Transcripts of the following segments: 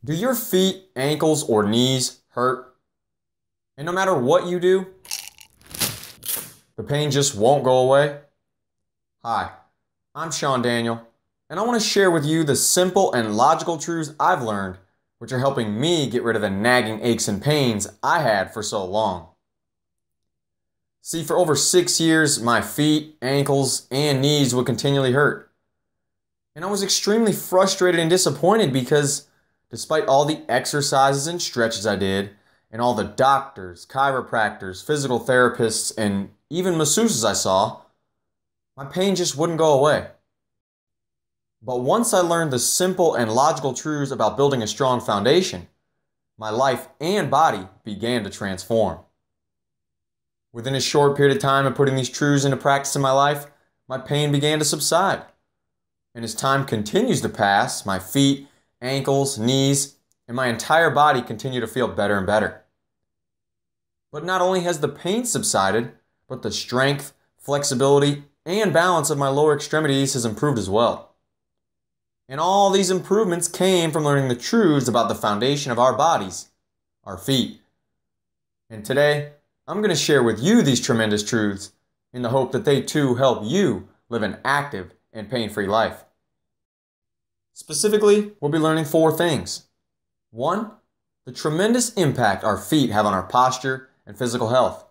Do your feet, ankles, or knees hurt? And no matter what you do, the pain just won't go away? Hi, I'm Sean Daniel, and I want to share with you the simple and logical truths I've learned, which are helping me get rid of the nagging aches and pains I had for so long. See, for over 6 years, my feet, ankles, and knees would continually hurt. And I was extremely frustrated and disappointed because despite all the exercises and stretches I did, and all the doctors, chiropractors, physical therapists, and even masseuses I saw, my pain just wouldn't go away. But once I learned the simple and logical truths about building a strong foundation, my life and body began to transform. Within a short period of time of putting these truths into practice in my life, my pain began to subside. And as time continues to pass, my feet, ankles, knees, and my entire body continue to feel better and better. But not only has the pain subsided, but the strength, flexibility, and balance of my lower extremities has improved as well. And all these improvements came from learning the truths about the foundation of our bodies, our feet. And today, I'm going to share with you these tremendous truths in the hope that they too help you live an active and pain-free life. Specifically, we'll be learning 4 things. 1, the tremendous impact our feet have on our posture and physical health.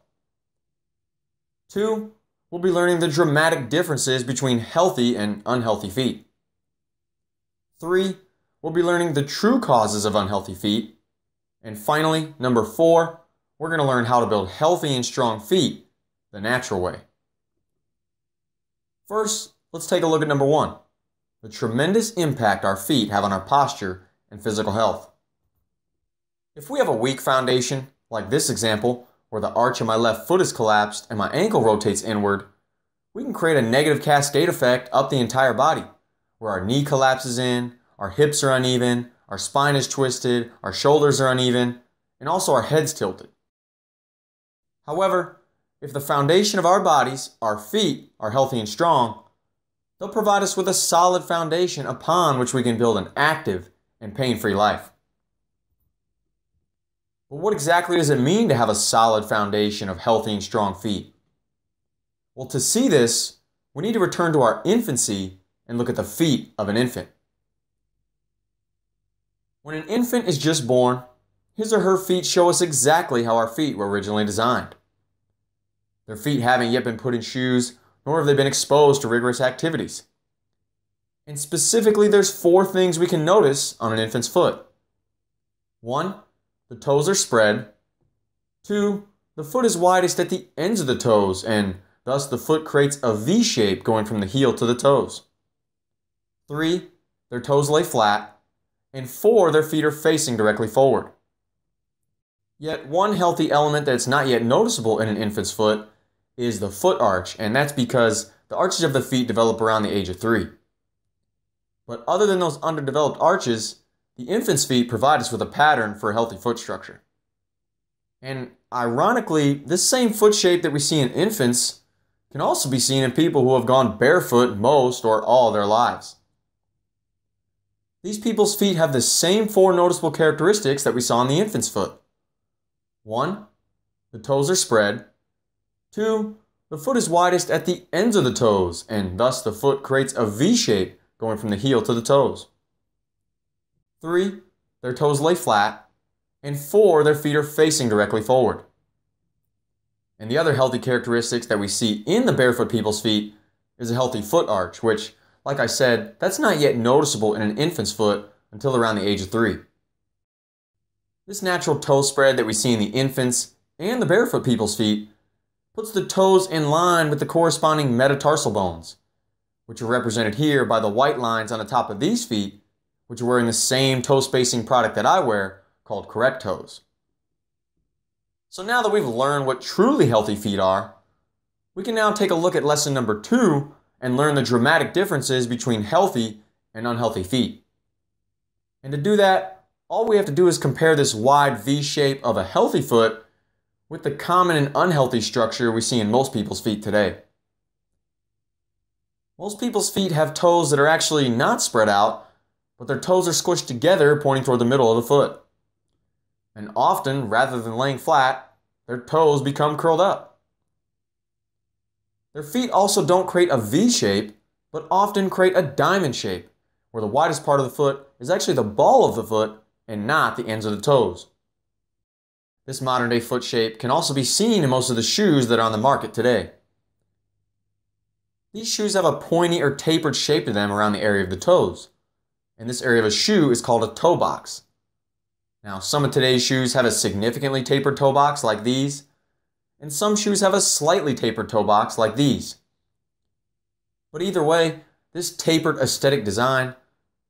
2, we'll be learning the dramatic differences between healthy and unhealthy feet. 3, we'll be learning the true causes of unhealthy feet. And finally, number 4, we're going to learn how to build healthy and strong feet the natural way. First, let's take a look at number 1. The tremendous impact our feet have on our posture and physical health. If we have a weak foundation, like this example, where the arch of my left foot is collapsed and my ankle rotates inward, we can create a negative cascade effect up the entire body, where our knee collapses in, our hips are uneven, our spine is twisted, our shoulders are uneven, and also our head's tilted. However, if the foundation of our bodies, our feet, are healthy and strong, they'll provide us with a solid foundation upon which we can build an active and pain-free life. But what exactly does it mean to have a solid foundation of healthy and strong feet? Well, to see this, we need to return to our infancy and look at the feet of an infant. When an infant is just born, his or her feet show us exactly how our feet were originally designed. Their feet haven't yet been put in shoes, nor have they been exposed to rigorous activities. And specifically, there's 4 things we can notice on an infant's foot. 1, the toes are spread. 2, the foot is widest at the ends of the toes, and thus the foot creates a V shape going from the heel to the toes. 3, their toes lay flat. And 4, their feet are facing directly forward. Yet one healthy element that's not yet noticeable in an infant's foot is the foot arch, and that's because the arches of the feet develop around the age of 3. But other than those underdeveloped arches, the infant's feet provide us with a pattern for a healthy foot structure. And ironically, this same foot shape that we see in infants can also be seen in people who have gone barefoot most or all their lives. These people's feet have the same 4 noticeable characteristics that we saw in the infant's foot. 1, the toes are spread. 2, the foot is widest at the ends of the toes, and thus the foot creates a V shape going from the heel to the toes. 3, their toes lay flat. And 4, their feet are facing directly forward. And the other healthy characteristics that we see in the barefoot people's feet is a healthy foot arch, which, like I said, that's not yet noticeable in an infant's foot until around the age of 3. This natural toe spread that we see in the infants and the barefoot people's feet puts the toes in line with the corresponding metatarsal bones, which are represented here by the white lines on the top of these feet, which are wearing the same toe spacing product that I wear, called correct toes. So now that we've learned what truly healthy feet are, we can now take a look at lesson number 2 and learn the dramatic differences between healthy and unhealthy feet. And to do that, all we have to do is compare this wide V shape of a healthy foot with the common and unhealthy structure we see in most people's feet today. Most people's feet have toes that are actually not spread out, but their toes are squished together pointing toward the middle of the foot. And often, rather than laying flat, their toes become curled up. Their feet also don't create a V shape, but often create a diamond shape, where the widest part of the foot is actually the ball of the foot and not the ends of the toes. This modern day foot shape can also be seen in most of the shoes that are on the market today. These shoes have a pointy or tapered shape to them around the area of the toes, and this area of a shoe is called a toe box. Now, some of today's shoes have a significantly tapered toe box like these, and some shoes have a slightly tapered toe box like these. But either way, this tapered aesthetic design,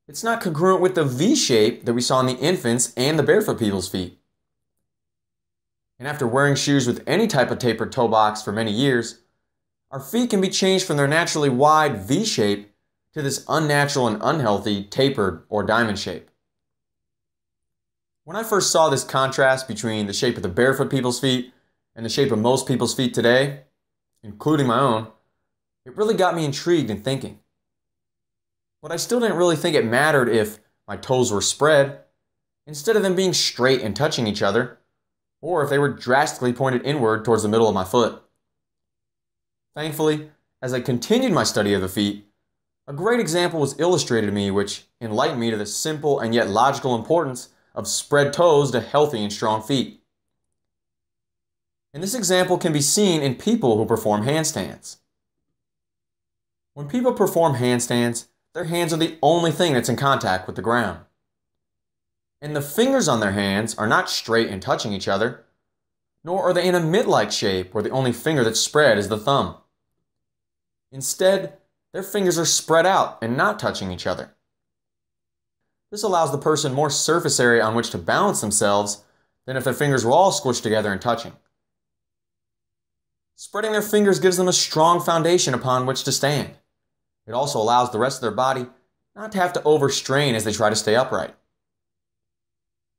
it's not congruent with the V shape that we saw in the infants and the barefoot people's feet. And after wearing shoes with any type of tapered toe box for many years, our feet can be changed from their naturally wide V shape to this unnatural and unhealthy tapered or diamond shape. When I first saw this contrast between the shape of the barefoot people's feet and the shape of most people's feet today, including my own, it really got me intrigued and thinking. But I still didn't really think it mattered if my toes were spread, instead of them being straight and touching each other, or if they were drastically pointed inward towards the middle of my foot. Thankfully, as I continued my study of the feet, a great example was illustrated to me which enlightened me to the simple and yet logical importance of spread toes to healthy and strong feet. And this example can be seen in people who perform handstands. When people perform handstands, their hands are the only thing that's in contact with the ground. And the fingers on their hands are not straight and touching each other, nor are they in a mitt-like shape where the only finger that's spread is the thumb. Instead, their fingers are spread out and not touching each other. This allows the person more surface area on which to balance themselves than if their fingers were all squished together and touching. Spreading their fingers gives them a strong foundation upon which to stand. It also allows the rest of their body not to have to overstrain as they try to stay upright.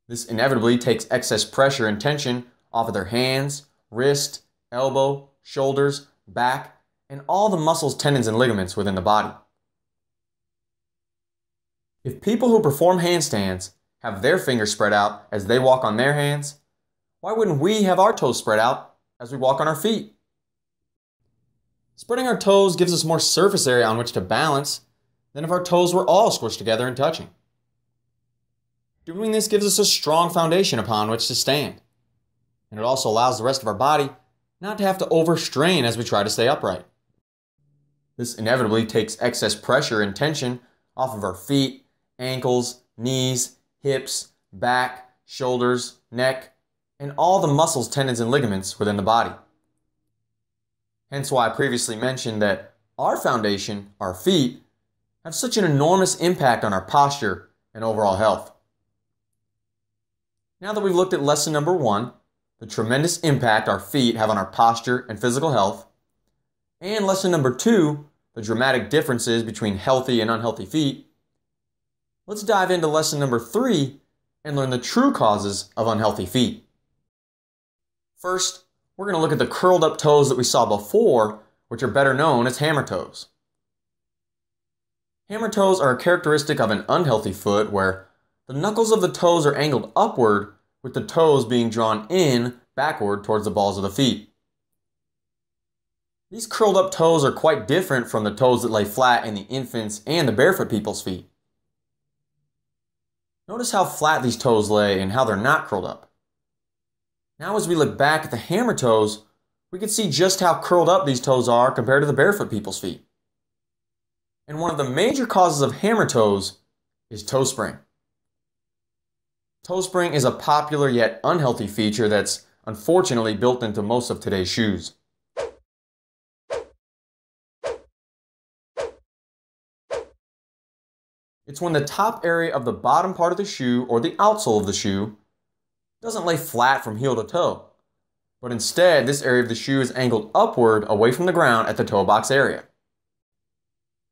This inevitably takes excess pressure and tension off of their hands, wrist, elbow, shoulders, back, and all the muscles, tendons, and ligaments within the body. If people who perform handstands have their fingers spread out as they walk on their hands, why wouldn't we have our toes spread out as we walk on our feet? Spreading our toes gives us more surface area on which to balance than if our toes were all squished together and touching. Doing this gives us a strong foundation upon which to stand, and it also allows the rest of our body not to have to overstrain as we try to stay upright. This inevitably takes excess pressure and tension off of our feet, ankles, knees, hips, back, shoulders, neck, and all the muscles, tendons, and ligaments within the body. Hence why I previously mentioned that our foundation, our feet, have such an enormous impact on our posture and overall health. Now that we've looked at lesson number 1, the tremendous impact our feet have on our posture and physical health, and lesson number 2, the dramatic differences between healthy and unhealthy feet, let's dive into lesson number 3 and learn the true causes of unhealthy feet. First, we're going to look at the curled up toes that we saw before, which are better known as hammer toes. Hammer toes are a characteristic of an unhealthy foot where the knuckles of the toes are angled upward, with the toes being drawn in backward towards the balls of the feet. These curled up toes are quite different from the toes that lay flat in the infants and the barefoot people's feet. Notice how flat these toes lay and how they're not curled up. Now as we look back at the hammer toes, we can see just how curled up these toes are compared to the barefoot people's feet. And one of the major causes of hammer toes is toe spring. Toe spring is a popular yet unhealthy feature that's unfortunately built into most of today's shoes. It's when the top area of the bottom part of the shoe or the outsole of the shoe doesn't lay flat from heel to toe, but instead this area of the shoe is angled upward away from the ground at the toe box area.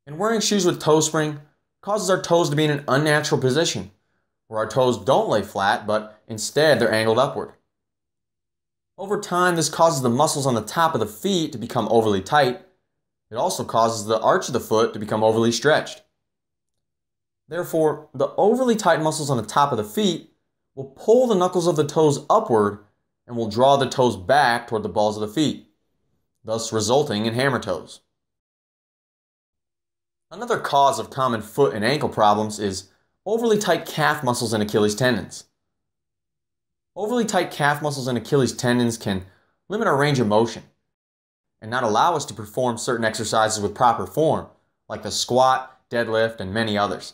And wearing shoes with toe spring causes our toes to be in an unnatural position, where our toes don't lay flat, but instead they're angled upward. Over time, this causes the muscles on the top of the feet to become overly tight. It also causes the arch of the foot to become overly stretched. Therefore, the overly tight muscles on the top of the feet will pull the knuckles of the toes upward and will draw the toes back toward the balls of the feet, thus resulting in hammer toes. Another cause of common foot and ankle problems is overly tight calf muscles and Achilles tendons. Overly tight calf muscles and Achilles tendons can limit our range of motion and not allow us to perform certain exercises with proper form, like the squat, deadlift, and many others.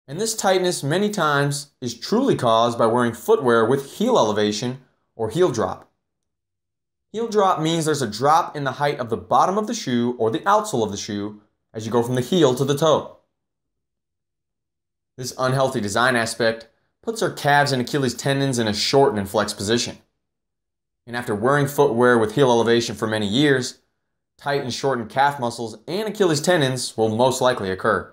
And this tightness many times is truly caused by wearing footwear with heel elevation or heel drop. Heel drop means there's a drop in the height of the bottom of the shoe or the outsole of the shoe as you go from the heel to the toe. This unhealthy design aspect puts our calves and Achilles tendons in a shortened and flexed position. And after wearing footwear with heel elevation for many years, tight and shortened calf muscles and Achilles tendons will most likely occur.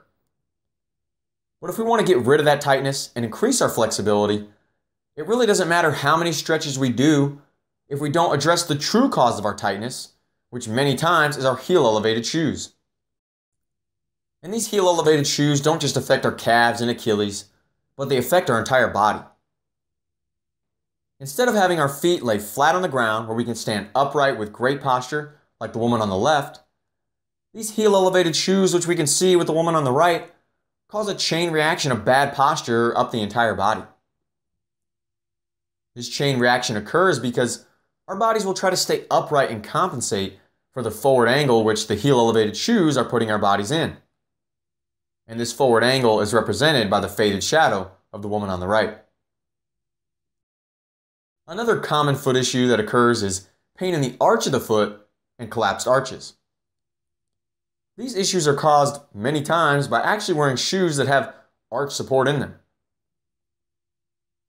But if we want to get rid of that tightness and increase our flexibility, it really doesn't matter how many stretches we do if we don't address the true cause of our tightness, which many times is our heel elevated shoes. And these heel elevated shoes don't just affect our calves and Achilles, but they affect our entire body. Instead of having our feet lay flat on the ground where we can stand upright with great posture, like the woman on the left, these heel elevated shoes, which we can see with the woman on the right, cause a chain reaction of bad posture up the entire body. This chain reaction occurs because our bodies will try to stay upright and compensate for the forward angle which the heel elevated shoes are putting our bodies in. And this forward angle is represented by the faded shadow of the woman on the right. Another common foot issue that occurs is pain in the arch of the foot and collapsed arches. These issues are caused many times by actually wearing shoes that have arch support in them.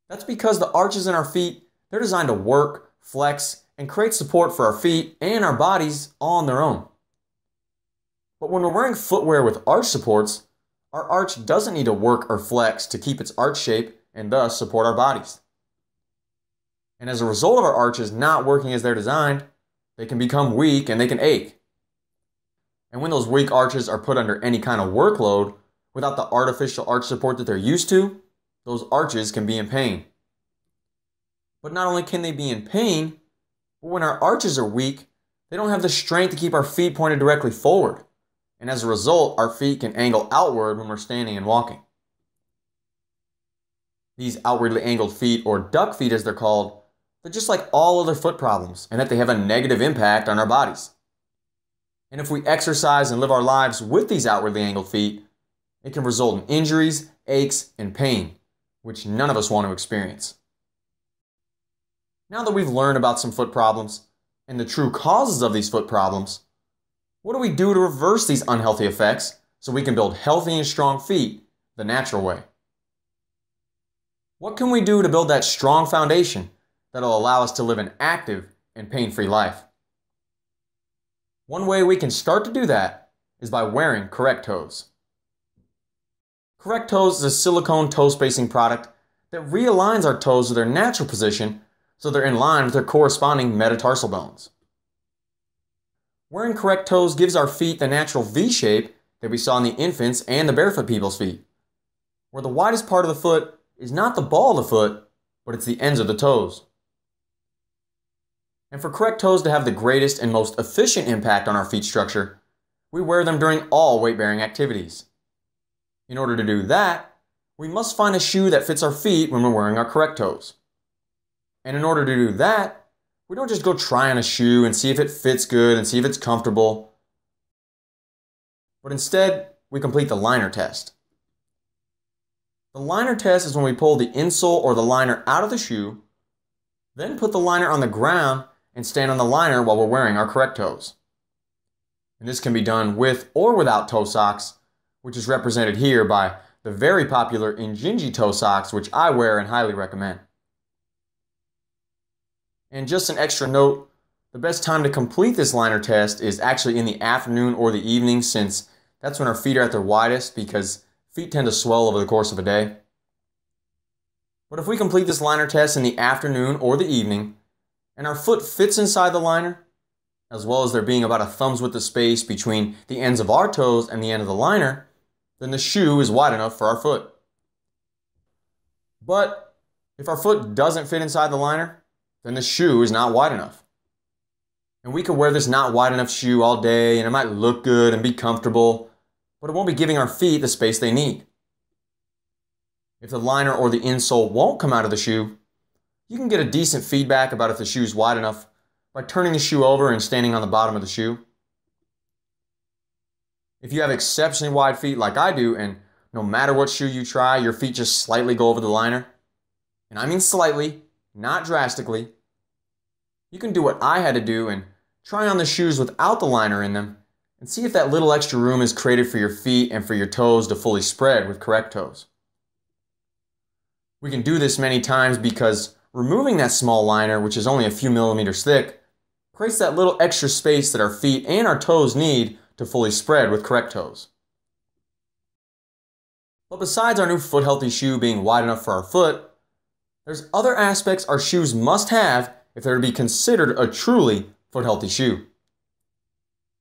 That's because the arches in our feet, they're designed to work, flex, and create support for our feet and our bodies all on their own. But when we're wearing footwear with arch supports, our arch doesn't need to work or flex to keep its arch shape and thus support our bodies. And as a result of our arches not working as they're designed, they can become weak and they can ache. And when those weak arches are put under any kind of workload, without the artificial arch support that they're used to, those arches can be in pain. But not only can they be in pain, but when our arches are weak, they don't have the strength to keep our feet pointed directly forward. And as a result, our feet can angle outward when we're standing and walking. These outwardly angled feet, or duck feet as they're called, they're just like all other foot problems, in that they have a negative impact on our bodies. And if we exercise and live our lives with these outwardly angled feet, it can result in injuries, aches, and pain, which none of us want to experience. Now that we've learned about some foot problems and the true causes of these foot problems, what do we do to reverse these unhealthy effects so we can build healthy and strong feet the natural way? What can we do to build that strong foundation that'll allow us to live an active and pain-free life? One way we can start to do that is by wearing Correct Toes. Correct Toes is a silicone toe spacing product that realigns our toes to their natural position so they're in line with their corresponding metatarsal bones. Wearing Correct Toes gives our feet the natural V shape that we saw in the infants and the barefoot people's feet, where the widest part of the foot is not the ball of the foot, but it's the ends of the toes. And for Correct Toes to have the greatest and most efficient impact on our feet structure, we wear them during all weight-bearing activities. In order to do that, we must find a shoe that fits our feet when we're wearing our Correct Toes. And in order to do that, we don't just go try on a shoe and see if it fits good and see if it's comfortable, but instead, we complete the liner test. The liner test is when we pull the insole or the liner out of the shoe, then put the liner on the ground and stand on the liner while we're wearing our Correct Toes. And this can be done with or without toe socks, which is represented here by the very popular Injinji toe socks, which I wear and highly recommend. And just an extra note, the best time to complete this liner test is actually in the afternoon or the evening, since that's when our feet are at their widest, because feet tend to swell over the course of a day. But if we complete this liner test in the afternoon or the evening, and our foot fits inside the liner, as well as there being about a thumb's width of space between the ends of our toes and the end of the liner then the shoe is wide enough for our foot. But if our foot doesn't fit inside the liner, then the shoe is not wide enough. And we could wear this not wide enough shoe all day and it might look good and be comfortable, but it won't be giving our feet the space they need. If the liner or the insole won't come out of the shoe, you can get a decent feedback about if the shoe is wide enough by turning the shoe over and standing on the bottom of the shoe. If you have exceptionally wide feet like I do, and no matter what shoe you try, your feet just slightly go over the liner, and I mean slightly, not drastically, you can do what I had to do and try on the shoes without the liner in them and see if that little extra room is created for your feet and for your toes to fully spread with correct toes. We can do this many times because removing that small liner, which is only a few millimeters thick, creates that little extra space that our feet and our toes need to fully spread with correct toes. But besides our new foot healthy shoe being wide enough for our foot, there's other aspects our shoes must have if they're to be considered a truly foot healthy shoe.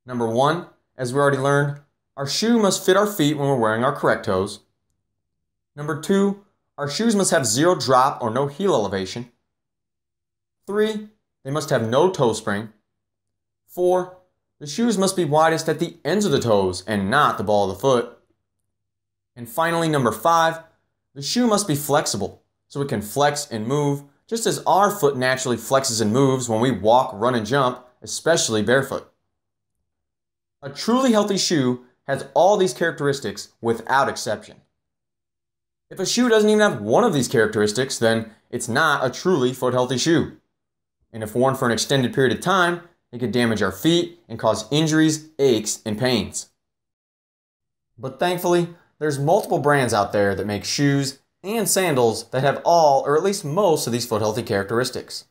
Number one, as we already learned, our shoe must fit our feet when we're wearing our correct toes. Number two, our shoes must have zero drop or no heel elevation. 3, they must have no toe spring. 4, the shoes must be widest at the ends of the toes and not the ball of the foot. And finally, number 5, the shoe must be flexible so it can flex and move just as our foot naturally flexes and moves when we walk, run, and jump, especially barefoot. A truly healthy shoe has all these characteristics without exception. If a shoe doesn't even have one of these characteristics, then it's not a truly foot healthy shoe. And if worn for an extended period of time, it could damage our feet and cause injuries, aches, and pains. But thankfully, there's multiple brands out there that make shoes and sandals that have all, or at least most, of these foot healthy characteristics.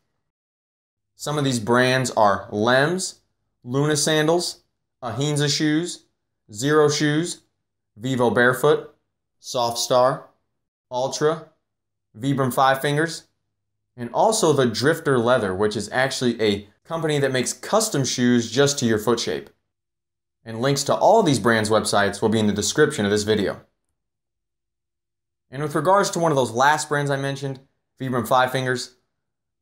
Some of these brands are Lems, Luna Sandals, Ahinza Shoes, Zero Shoes, Vivo Barefoot, Soft Star, Ultra, Vibram Five Fingers, and also the Drifter Leather, which is actually a company that makes custom shoes just to your foot shape. And links to all these brands' websites will be in the description of this video. And with regards to one of those last brands I mentioned, Vibram Five Fingers,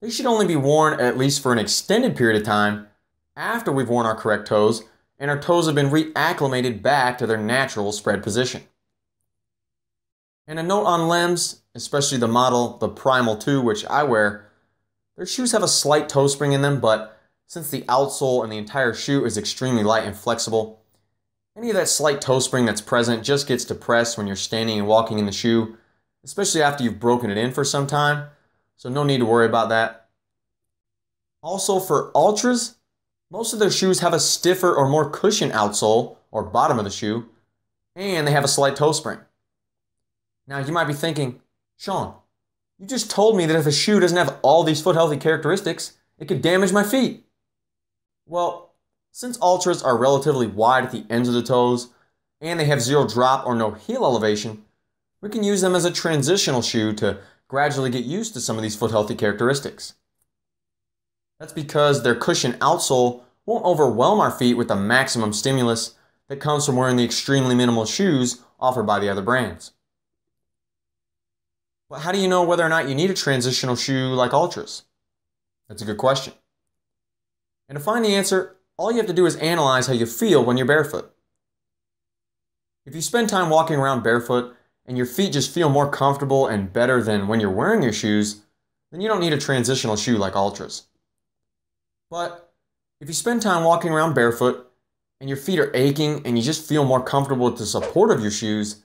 they should only be worn at least for an extended period of time after we've worn our correct toes and our toes have been reacclimated back to their natural spread position. And a note on Lems, especially the model, the Primal 2, which I wear, their shoes have a slight toe spring in them, but since the outsole and the entire shoe is extremely light and flexible, any of that slight toe spring that's present just gets depressed when you're standing and walking in the shoe, especially after you've broken it in for some time, so no need to worry about that. Also for Ultras, most of their shoes have a stiffer or more cushioned outsole, or bottom of the shoe, and they have a slight toe spring. Now you might be thinking, Sean, you just told me that if a shoe doesn't have all these foot healthy characteristics, it could damage my feet. Well, since Ultras are relatively wide at the ends of the toes, and they have zero drop or no heel elevation, we can use them as a transitional shoe to gradually get used to some of these foot healthy characteristics. That's because their cushioned outsole won't overwhelm our feet with the maximum stimulus that comes from wearing the extremely minimal shoes offered by the other brands. But how do you know whether or not you need a transitional shoe like Ultras? That's a good question. And to find the answer, all you have to do is analyze how you feel when you're barefoot. If you spend time walking around barefoot and your feet just feel more comfortable and better than when you're wearing your shoes, then you don't need a transitional shoe like Ultras. But if you spend time walking around barefoot and your feet are aching and you just feel more comfortable with the support of your shoes,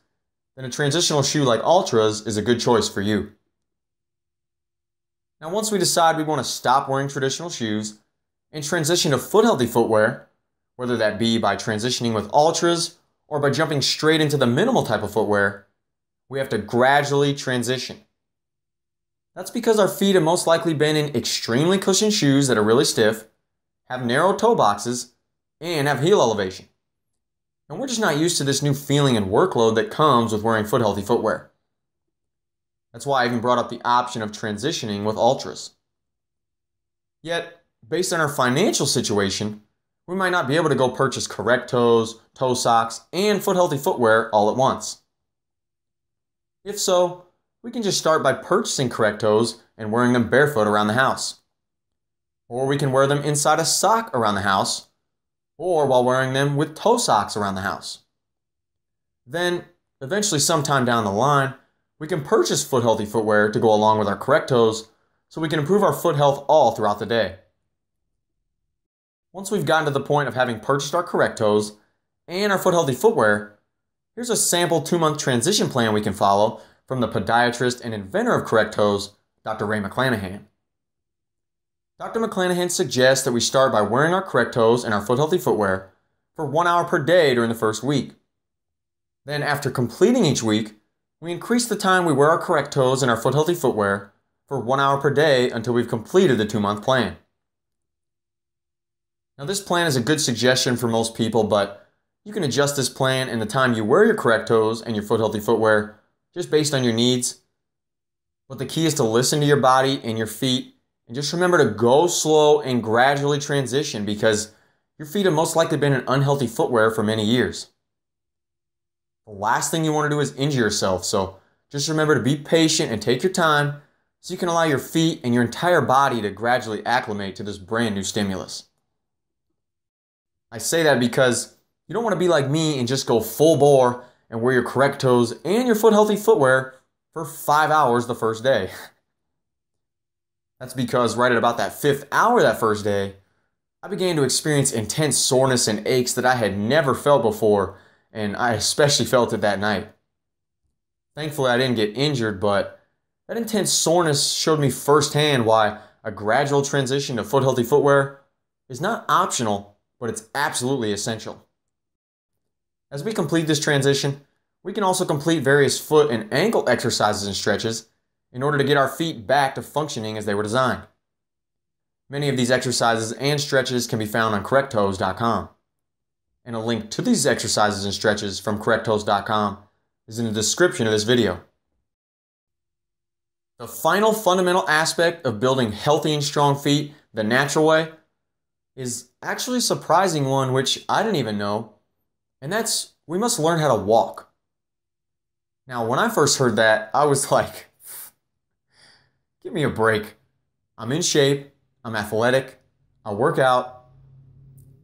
then a transitional shoe like Ultras is a good choice for you. Now once we decide we want to stop wearing traditional shoes and transition to foot healthy footwear, whether that be by transitioning with Ultras or by jumping straight into the minimal type of footwear, we have to gradually transition. That's because our feet have most likely been in extremely cushioned shoes that are really stiff, have narrow toe boxes, and have heel elevation. And we're just not used to this new feeling and workload that comes with wearing foot healthy footwear. That's why I even brought up the option of transitioning with Ultras. Yet, based on our financial situation, we might not be able to go purchase correct toes, toe socks, and foot healthy footwear all at once. If so, we can just start by purchasing correct toes and wearing them barefoot around the house. Or we can wear them inside a sock around the house, or while wearing them with toe socks around the house. Then, eventually sometime down the line, we can purchase foot healthy footwear to go along with our correct toes so we can improve our foot health all throughout the day. Once we've gotten to the point of having purchased our correct toes and our foot healthy footwear, here's a sample 2-month transition plan we can follow from the podiatrist and inventor of correct toes, Dr. Ray McClanahan. Dr. McClanahan suggests that we start by wearing our correct toes and our foot healthy footwear for 1 hour per day during the first week. Then after completing each week, we increase the time we wear our correct toes and our foot healthy footwear for 1 hour per day until we've completed the 2-month plan. Now this plan is a good suggestion for most people, but you can adjust this plan and the time you wear your correct toes and your foot healthy footwear just based on your needs. But the key is to listen to your body and your feet, and just remember to go slow and gradually transition because your feet have most likely been in unhealthy footwear for many years. The last thing you want to do is injure yourself, so just remember to be patient and take your time so you can allow your feet and your entire body to gradually acclimate to this brand new stimulus. I say that because you don't want to be like me and just go full bore and wear your correct toes and your foot healthy footwear for 5 hours the first day. That's because right at about that 5th hour that first day, I began to experience intense soreness and aches that I had never felt before, and I especially felt it that night. Thankfully, I didn't get injured, but that intense soreness showed me firsthand why a gradual transition to foot healthy footwear is not optional, but it's absolutely essential. As we complete this transition, we can also complete various foot and ankle exercises and stretches in order to get our feet back to functioning as they were designed. Many of these exercises and stretches can be found on correcttoes.com. And a link to these exercises and stretches from correcttoes.com is in the description of this video. The final fundamental aspect of building healthy and strong feet the natural way is actually a surprising one which I didn't even know, and that's we must learn how to walk. Now, when I first heard that, I was like, give me a break. I'm in shape, I'm athletic, I work out,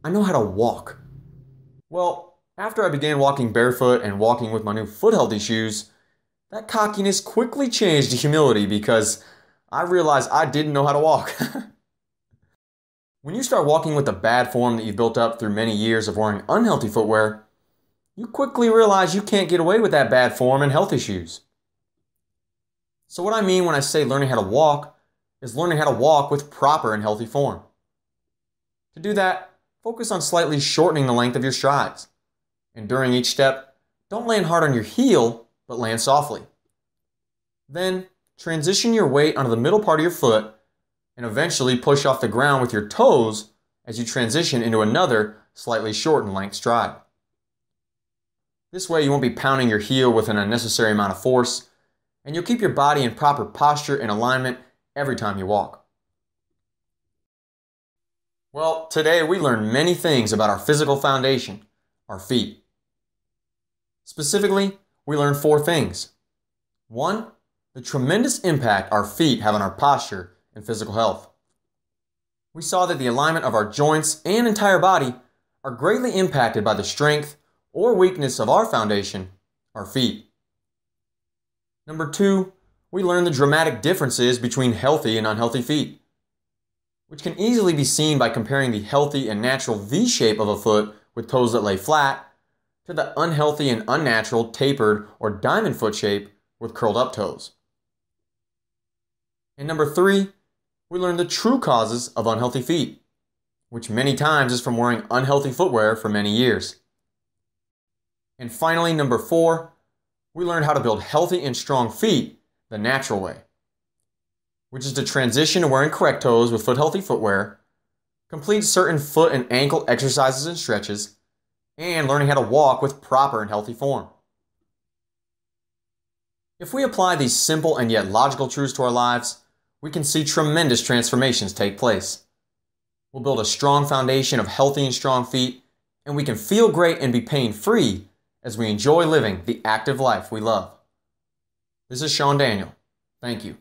I know how to walk. Well, after I began walking barefoot and walking with my new foot healthy shoes, that cockiness quickly changed to humility because I realized I didn't know how to walk. When you start walking with the bad form that you've built up through many years of wearing unhealthy footwear, you quickly realize you can't get away with that bad form in healthy shoes. So what I mean when I say learning how to walk is learning how to walk with proper and healthy form. To do that, focus on slightly shortening the length of your strides. And during each step, don't land hard on your heel, but land softly. Then, transition your weight onto the middle part of your foot and eventually push off the ground with your toes as you transition into another slightly shortened length stride. This way you won't be pounding your heel with an unnecessary amount of force, and you'll keep your body in proper posture and alignment every time you walk. Well, today we learned many things about our physical foundation, our feet. Specifically, we learned 4 things. 1, the tremendous impact our feet have on our posture and physical health. We saw that the alignment of our joints and entire body are greatly impacted by the strength or weakness of our foundation, our feet. Number 2, we learned the dramatic differences between healthy and unhealthy feet, which can easily be seen by comparing the healthy and natural V shape of a foot with toes that lay flat to the unhealthy and unnatural tapered or diamond foot shape with curled up toes. And number 3, we learned the true causes of unhealthy feet, which many times is from wearing unhealthy footwear for many years. And finally, number 4, we learned how to build healthy and strong feet the natural way, which is to transition to wearing correct toes with foot healthy footwear, complete certain foot and ankle exercises and stretches, and learning how to walk with proper and healthy form. If we apply these simple and yet logical truths to our lives, we can see tremendous transformations take place. We'll build a strong foundation of healthy and strong feet, and we can feel great and be pain-free as we enjoy living the active life we love. This is Sean Daniel. Thank you.